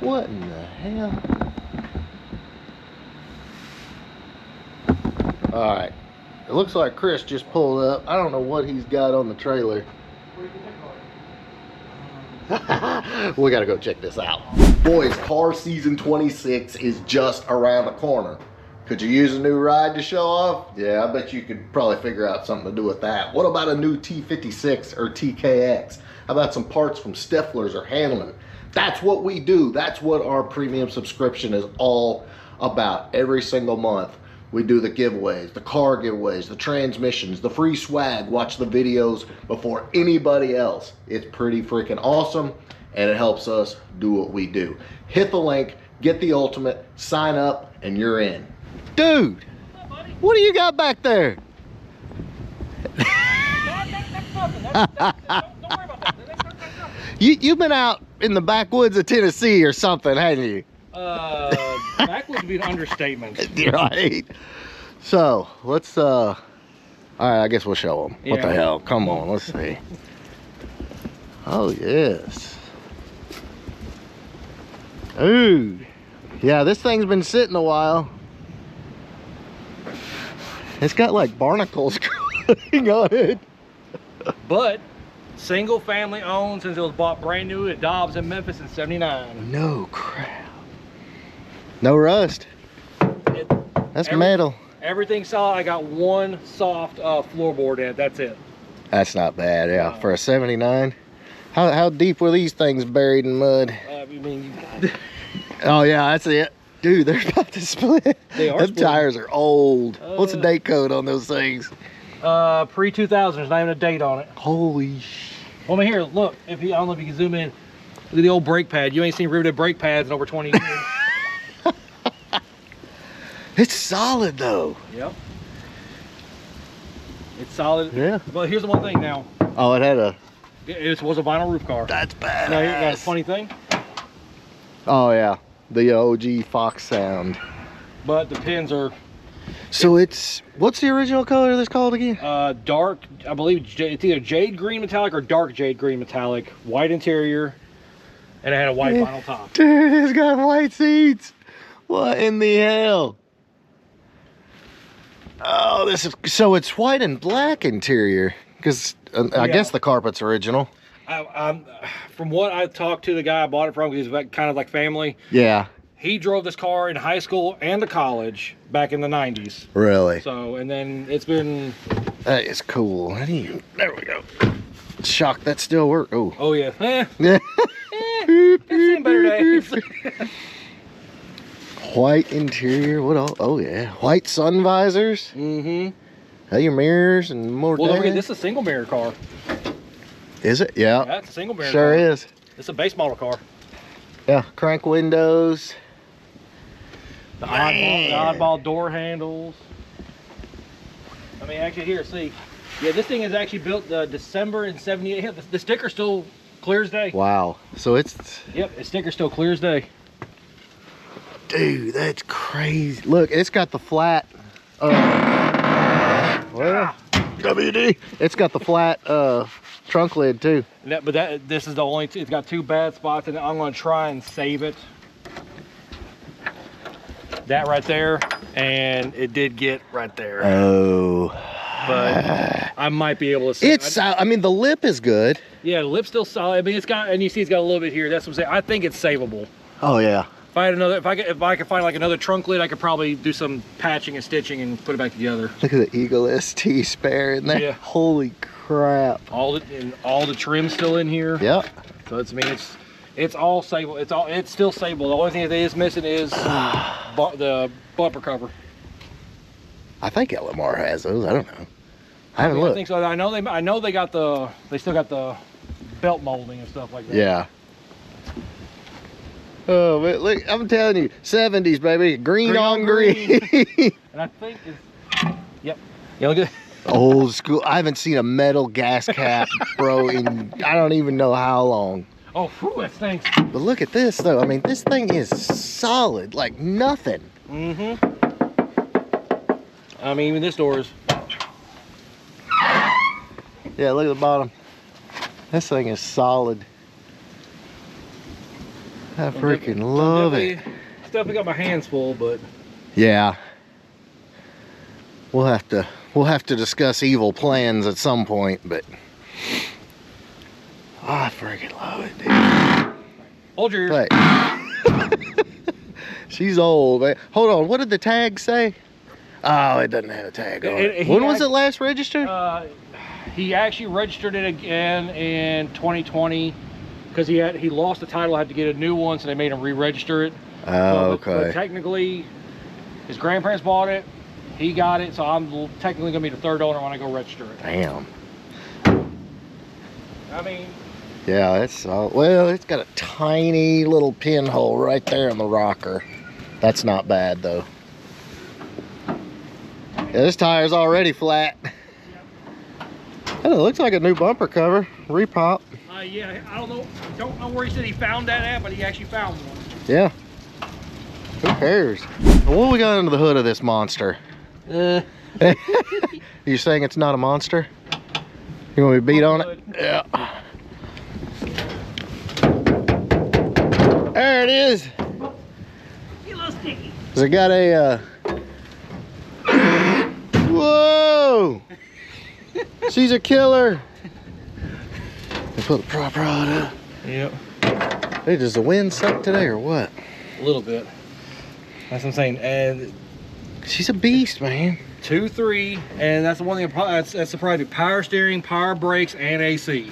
What in the hell? All right. It looks like Chris just pulled up. I don't know what he's got on the trailer. We gotta go check this out. Boys, car season 26 is just around the corner. Could you use a new ride to show off? Yeah, I bet you could probably figure out something to do with that. What about a new T56 or TKX? How about some parts from Stifler's or Hanlon? That's what we do. That's what our premium subscription is all about. Every single month, we do the giveaways, the car giveaways, the transmissions, the free swag. Watch the videos before anybody else. It's pretty freaking awesome, and it helps us do what we do. Hit the link, get the ultimate, sign up, and you're in. Dude, what do you got back there? You've been out in the backwoods of Tennessee or something, haven't you? Backwoods would be an understatement. Right. So let's all right, I guess we'll show them. Yeah. What the hell? Come on, let's see. Oh yes. Dude. Yeah, this thing's been sitting a while. It's got like barnacles growing on it. But single family owned since it was bought brand new at Dobbs in Memphis in '79. No crap. No rust. That's metal. Everything's solid. I got one soft floorboard in it. That's it. That's not bad, yeah. For a '79. How deep were these things buried in mud? Oh yeah, that's it. Dude, they're about to split. They are. Those tires are old. What's the date code on those things? Pre-2000. There's not even a date on it. Holy sh! Well, I mean, here, look. I don't know if you can zoom in. Look at the old brake pad. You ain't seen riveted brake pads in over 20 years. It's solid though. Yep. It's solid. Yeah. But here's the one thing now. Oh, it had a... It was a vinyl roof car. That's badass. Now, you got a funny thing. Oh, yeah. The OG Fox sound. But the pins are... So it's... What's the original color of this called again? Dark, I believe it's either jade green metallic or dark jade green metallic. White interior. And it had a white vinyl top. Dude, it's got white seats. What in the hell? Oh, this is... So it's white and black interior. Because I guess the carpet's original. From what I talked to the guy I bought it from, because he's kind of like family. Yeah. He drove this car in high school and to college back in the 90s. Really? So, and then it's been... That is cool. How do you... There we go. Shocked that still works. Oh. Oh, yeah. Yeah. It's seen better days. White interior. What else? Oh, yeah. White sun visors. Mm-hmm. Your mirrors and more. Well, look at this. Is a single mirror car. Is it? Yeah. Yeah, it's a single mirror. Sure car. Is. It's a base model car. Yeah. Crank windows. The oddball door handles. I mean, actually, here, see. Yeah, this thing is actually built December in '78. The sticker still clear as day. Wow. So it's. Yep, the sticker's still clear as day. Dude, that's crazy. Look, it's got the flat. Well, WD. It's got the flat trunk lid too. This is the only. It's got two bad spots, and I'm going to try and save it. That right there, and it did get right there. Oh. But I might be able to save it. I mean, the lip is good. Yeah, the lip's still solid. I mean, it's got, and you see it's got a little bit here. That's what I'm saying. I think it's savable. Oh yeah. If I had another, if I could find like another trunk lid, I could probably do some patching and stitching and put it back together. Look at the Eagle ST spare in there. Yeah. Holy crap! All the trim's still in here. Yep. So it's, I mean, it's all savable. It's still savable. The only thing that is missing is the bumper cover. I think LMR has those. I don't know. I haven't looked. I think so. I know they got they still got the belt molding and stuff like that. Yeah. Oh, but look, I'm telling you, 70s, baby. Green on green. And I think it's, yep. Yeah, look at old school. I haven't seen a metal gas cap, bro, in I don't even know how long. Oh, whew, that stinks. But look at this, though. I mean, this thing is solid, like nothing. Mm-hmm. I mean, even this door is. Yeah, look at the bottom. This thing is solid. I freaking love it. Definitely got my hands full, but yeah, we'll have to discuss evil plans at some point. But I freaking love it, dude. Hold your ears. Wait. She's old, man. Hold on, what did the tag say? Oh, it doesn't have a tag on it. When was it last registered? He actually registered it again in 2020 because he lost the title, had to get a new one, so they made him re-register it. Oh, okay. But technically, his grandparents bought it. He got it, so I'm technically gonna be the third owner when I go register it. Damn. I mean, yeah, it's well, it's got a tiny little pinhole right there in the rocker. That's not bad though. Yeah, this tire's already flat. Oh, it looks like a new bumper cover, repop. Yeah, I don't know where he said he found that at, but he actually found one. Yeah. Who cares? What we got under the hood of this monster? You saying it's not a monster? You want me to beat on it? Yeah. There it is. You little sticky. Has it got a whoa! She's a killer. Let's put the prop rod up. Yep. Hey, does the wind suck today or what? A little bit. That's what I'm saying. And she's a beast, man. 2.3, and that's the one thing that's surprising. Power steering, power brakes, and AC.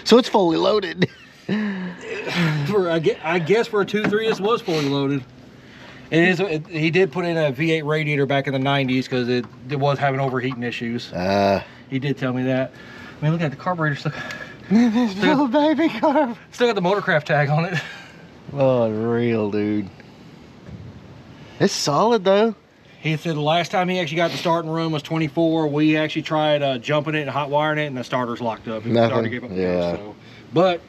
So it's fully loaded. I guess for a 2.3, this was fully loaded. He did put in a V8 radiator back in the 90s because it was having overheating issues. He did tell me that. I mean, look at the carburetor stuff. This little baby carb. Still got the Motorcraft tag on it. Oh, real, dude. It's solid though. He said the last time he actually got the starting room was 24. We actually tried jumping it and hot wiring it, and the starter's locked up. Nothing. Gave up Yeah. so. But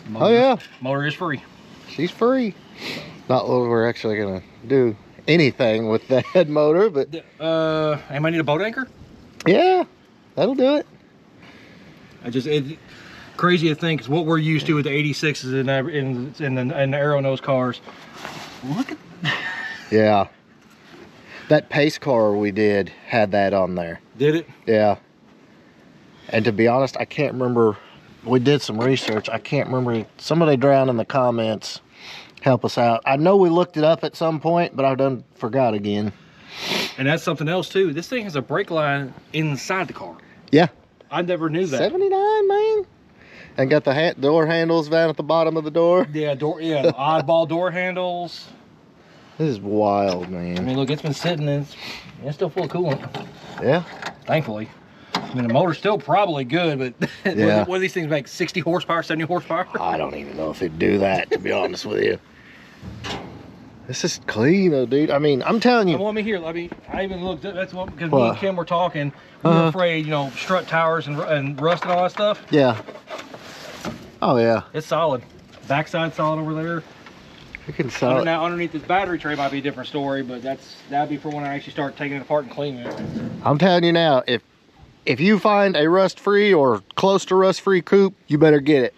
motor, oh yeah, motor is free. She's free. Not that we're actually gonna do anything with that motor, but I might need a boat anchor. Yeah, that'll do it. Crazy to think is what we're used to with the 86s in the Aero nose cars. Look at yeah. That pace car we did had that on there. Did it? Yeah. And to be honest, I can't remember. We did some research. I can't remember. Somebody drowned in the comments. Help us out. I know we looked it up at some point, but I done forgot again. And that's something else too. This thing has a brake line inside the car. Yeah. I never knew that. 79, man. And got the door handles down at the bottom of the door. Yeah, the oddball door handles. This is wild, man. I mean, look, it's been sitting and it's still full of coolant. Yeah. Thankfully. I mean, the motor's still probably good, but yeah. What do these things make? 60 horsepower, 70 horsepower? I don't even know if it'd do that, to be honest with you. This is clean, though, dude. I mean, I'm telling you. Well, let me hear. I even looked. That's what, because me and Kim were talking. We were afraid, strut towers and rust and all that stuff. Yeah. Oh yeah. It's solid. Backside solid over there. Freaking solid. Now underneath this battery tray might be a different story, but that'd be for when I actually start taking it apart and cleaning it. I'm telling you now, if you find a rust-free or close to rust-free coupe, you better get it.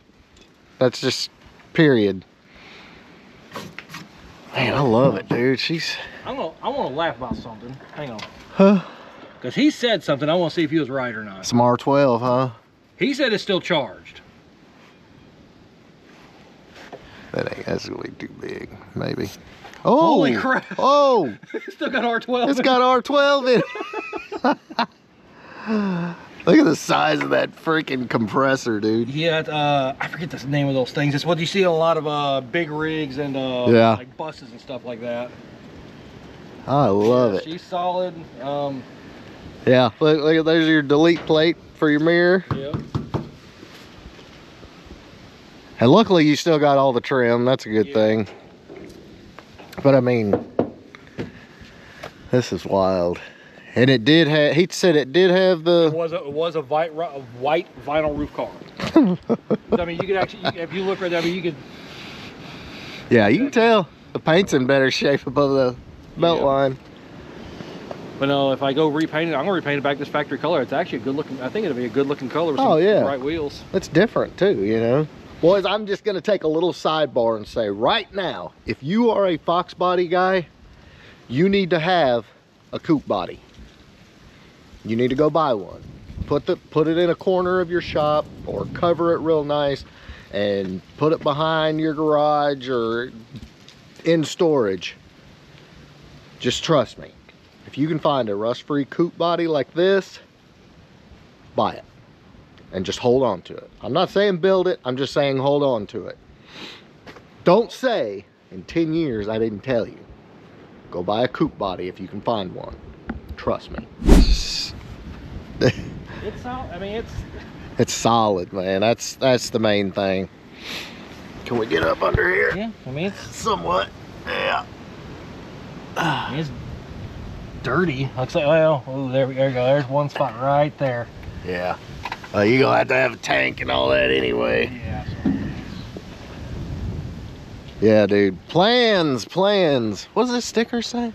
That's just period. Man, I love it, dude. I want to laugh about something. Hang on. Huh? Because he said something. I want to see if he was right or not. Some R12, huh? He said it's still charged. That's way too big, maybe. Oh! Holy crap! Oh! It's still got R12. It's got R12 in it. Look at the size of that freaking compressor, dude. Yeah, I forget the name of those things. It's what you see on a lot of big rigs and like buses and stuff like that. I love it. She's solid. Yeah, look, there's your delete plate for your mirror. Yep. And luckily you still got all the trim. That's a good thing. But I mean, this is wild. And it did have, he said it did have the... It was a white vinyl roof car. I mean, you could actually, if you look right there, I mean, you could... Yeah, you can tell. The paint's in better shape above the belt line. But no, if I go repaint it, I'm going to repaint it back this factory color. It's actually a good looking, I think it'll be a good looking color with some bright wheels. It's different too, you know. Boys, I'm just gonna take a little sidebar and say right now, if you are a Fox body guy, you need to have a coupe body. You need to go buy one. Put it in a corner of your shop or cover it real nice and put it behind your garage or in storage. Just trust me. If you can find a rust-free coupe body like this, buy it. And just hold on to it. I'm not saying build it, I'm just saying hold on to it. Don't say in 10 years I didn't tell you. Go buy a coupe body if you can find one. Trust me. It's solid. I mean, it's solid, man. That's the main thing. Can we get up under here? Yeah, I mean it's somewhat. Yeah. I mean, it's dirty. Looks like, well, oh, there we go. There's one spot right there. Yeah. You're gonna have to have a tank and all that anyway. Yeah. Yeah, dude. Plans. What does this sticker say?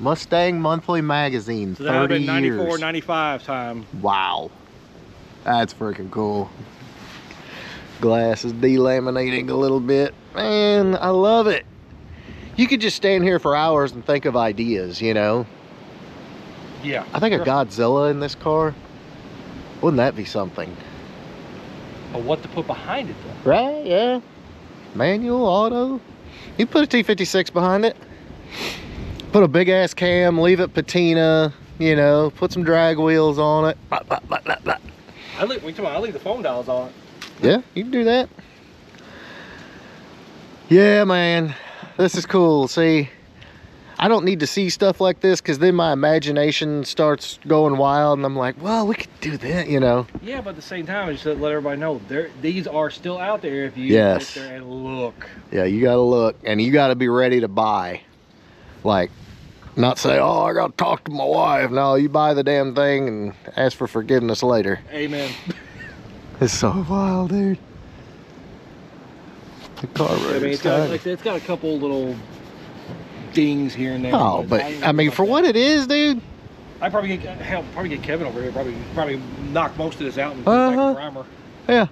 Mustang Monthly Magazine. So that would have 30 been 94, years. 95 time. Wow. That's freaking cool. Glass is delaminating a little bit. Man, I love it. You could just stand here for hours and think of ideas, you know? Yeah. I think a Godzilla in this car. Wouldn't that be something? But what to put behind it though? Right, yeah. Manual, auto. You put a T56 behind it. Put a big ass cam, leave it patina, you know, put some drag wheels on it. I leave the phone dials on it. Yeah, you can do that. Yeah, man, this is cool. See, I don't need to see stuff like this because then my imagination starts going wild and I'm like, well, we could do that, you know. Yeah, but at the same time, just to let everybody know, these are still out there if you Yes. sit there and look. Yeah, you gotta look and you gotta be ready to buy. Like, not say, oh, I gotta talk to my wife. No, you buy the damn thing and ask for forgiveness later. Amen. It's so wild, dude. The car I mean, it's got a couple little dings here and there. Oh, but I mean, for what it is, dude. I probably get Kevin over here. Probably knock most of this out and put it back in primer. Yeah.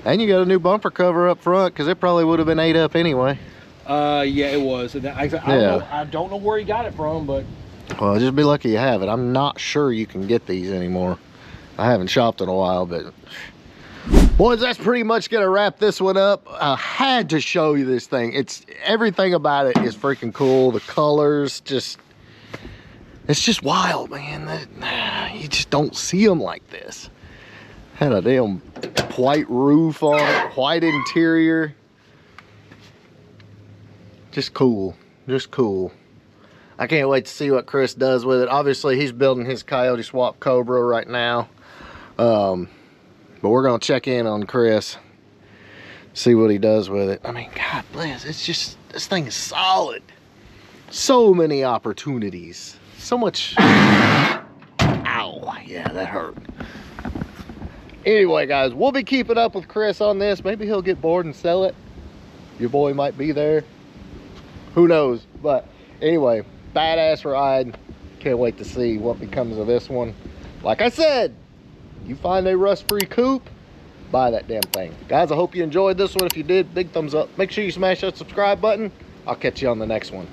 And you got a new bumper cover up front because it probably would have been ate up anyway. Yeah, it was. And I don't know where he got it from, but well, just be lucky you have it. I'm not sure you can get these anymore. I haven't shopped in a while, but boys, that's pretty much gonna wrap this one up. I had to show you this thing. It's everything about it is freaking cool. The colors, it's just wild, man. You just don't see them like this. Had a damn white roof on it, white interior. Just cool, just cool. I can't wait to see what Chris does with it. Obviously, he's building his Coyote Swap Cobra right now. But we're gonna check in on Chris, see what he does with it. I mean, God bless, it's just, this thing is solid. So many opportunities. So much, ow, yeah, that hurt. Anyway, guys, we'll be keeping up with Chris on this. Maybe he'll get bored and sell it. Your boy might be there. Who knows? But anyway, badass ride. Can't wait to see what becomes of this one. Like I said, you find a rust-free coupe, buy that damn thing. Guys, I hope you enjoyed this one. If you did, big thumbs up. Make sure you smash that subscribe button. I'll catch you on the next one.